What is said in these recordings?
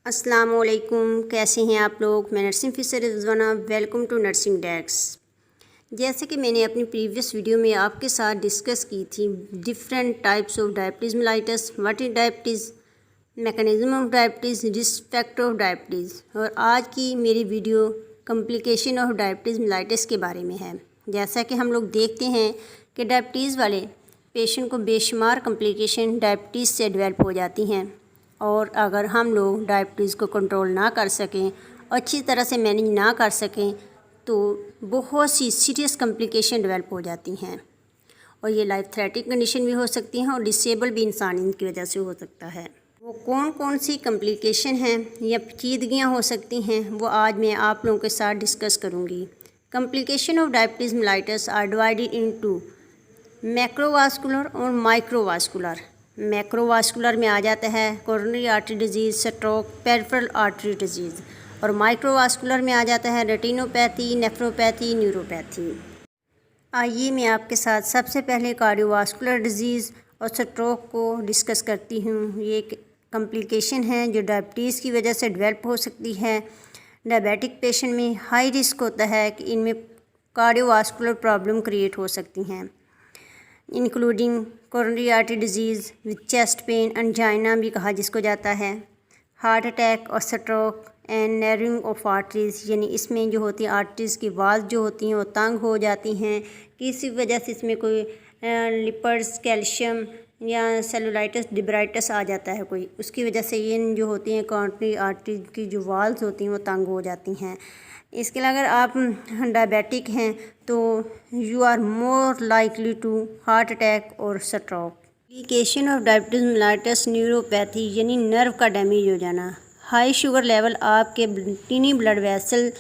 अस्सलामुअलैकुम, कैसे हैं आप लोग। मैं nursing officer Rizwana, welcome to nursing desk. जैसे कि मैंने अपनी प्रीवियस वीडियो में आपके साथ डिस्कस की थी different types of diabetes mellitus, what is diabetes, mechanism of diabetes, risk factor of diabetes. और आज की मेरी video complication of diabetes mellitus के बारे में है। जैसा कि हम लोग देखते हैं कि डायबिटीज़ वाले पेशेंट को बेशुमार कॉम्प्लिकेशन डायबिटीज़ से डेवलप हो जाती हैं, और अगर हम लोग डायबिटीज़ को कंट्रोल ना कर सकें, अच्छी तरह से मैनेज ना कर सकें, तो बहुत सी सीरियस कॉम्प्लिकेशन डेवलप हो जाती हैं और ये लाइफ थ्रेटनिंग कंडीशन भी हो सकती हैं और डिसेबल भी इंसान इनकी वजह से हो सकता है। वो कौन कौन सी कॉम्प्लिकेशन हैं या पेचीदगियाँ हो सकती हैं, वो आज मैं आप लोगों के साथ डिस्कस करूँगी। Complication of diabetes mellitus are divided into macrovascular और माइक्रोवास्कुलर। मैक्रोवास्कुलर में आ जाता है coronary artery disease, stroke, peripheral artery disease, और माइक्रोवास्कुलर में आ जाता है रेटिनोपैथी, नेफ्रोपैथी, न्यूरोपैथी। आइए मैं आपके साथ सबसे पहले कार्डियोवास्कुलर डिजीज़ और स्ट्रोक को डिस्कस करती हूँ। ये एक कॉम्प्लिकेशन है जो डायबिटीज़ की वजह से डेवलप हो सकती है। डायबिटिक पेशेंट में हाई रिस्क होता है कि इनमें कार्डियोवास्कुलर प्रॉब्लम क्रिएट हो सकती हैं, including coronary artery disease with chest pain, angina भी कहा जिसको जाता है, हार्ट अटैक और stroke and narrowing of arteries, यानी इसमें जो होती है आर्टरीज़ की वाल्व जो होती हैं वो तंग हो जाती हैं, किसी वजह से इसमें कोई लिपर्स, कैल्शियम या सेलुलाइटिस डिब्राइटिस आ जाता है कोई, उसकी वजह से ये जो होती हैं कोरोनरी आर्टरी की जो वाल्व्स होती हैं वो तंग हो जाती हैं। इसके अलावा अगर आप डायबिटिक हैं तो you are more likely to heart attack और stroke. Complication of diabetes mellitus neuropathy, यानी नर्व का डैमेज हो जाना। हाई शुगर लेवल आपके tiny blood vessel,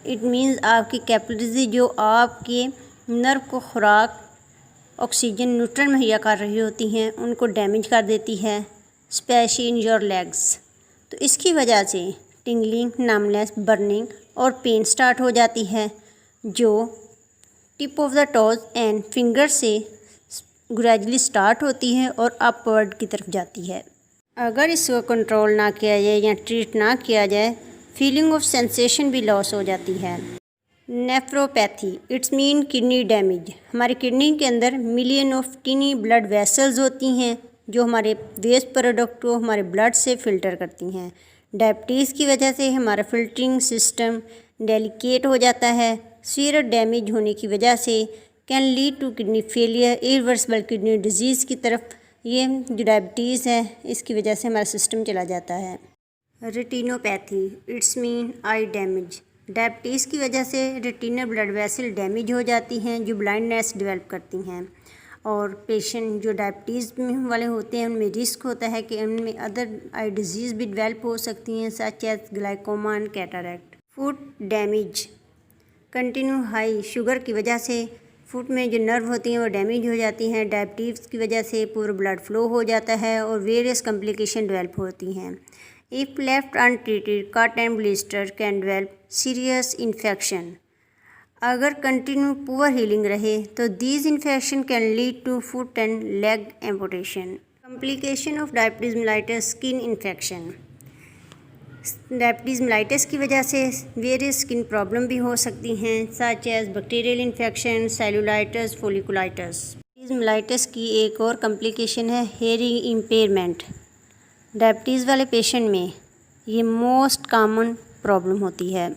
it means आपकी कैपिलरीज जो आपके नर्व को खुराक, ऑक्सीजन, न्यूट्रन मुहैया कर रही होती हैं, उनको डैमेज कर देती है, स्पेशली इन योर लेग्स। तो इसकी वजह से टिंगलिंग, नमनेस, बर्निंग और पेन स्टार्ट हो जाती है, जो tip of the toes and finger से ग्रेजुअली स्टार्ट होती है और अपवर्ड की तरफ जाती है। अगर इसको कंट्रोल ना किया जाए या ट्रीट ना किया जाए, फीलिंग ऑफ सेंसेशन भी लॉस हो जाती है। Nephropathy, it's mean kidney damage. हमारी किडनी के अंदर million of tiny blood vessels होती हैं जो हमारे वेस्ट प्रोडक्ट को हमारे ब्लड से फ़िल्टर करती हैं। डायबिटीज़ की वजह से हमारा फिल्टरिंग सिस्टम डेलिकेट हो जाता है। सीवियर डैमेज होने की वजह से can lead to kidney failure, irreversible kidney disease की तरफ ये जो डायबिटीज़ है इसकी वजह से हमारा सिस्टम चला जाता है। Retinopathy, it's mean I damage. Diabetes की वजह से रेटिनल ब्लड वेसल डैमेज हो जाती हैं जो ब्लाइंडनेस डेवलप करती हैं, और पेशेंट जो डायबिटीज़ वाले होते हैं उनमें रिस्क होता है कि उनमें अदर आई डिजीज़ भी डेवलप हो सकती हैं, such as glaucoma and cataract. Foot damage, continue high sugar की वजह से फूड में जो नर्व होती हैं वो डैमेज हो जाती हैं। डायबिटीज़ की वजह से पूरा ब्लड फ्लो हो जाता है और वेरियस कॉम्प्लिकेशन डेवलप होती हैं। If left untreated, cut and blister can develop serious infection. अगर कंटिन्यू पुअर हीलिंग रहे तो these infection can lead to foot and leg amputation. Complication of diabetes mellitus, skin infection. Diabetes mellitus की वजह से various skin problem भी हो सकती हैं, such as bacterial infection, cellulitis, folliculitis. Diabetes mellitus की एक और कॉम्प्लिकेशन है हेयरिंग इम्पेयरमेंट। डायबिटीज़ वाले पेशेंट में ये मोस्ट कॉमन प्रॉब्लम होती है।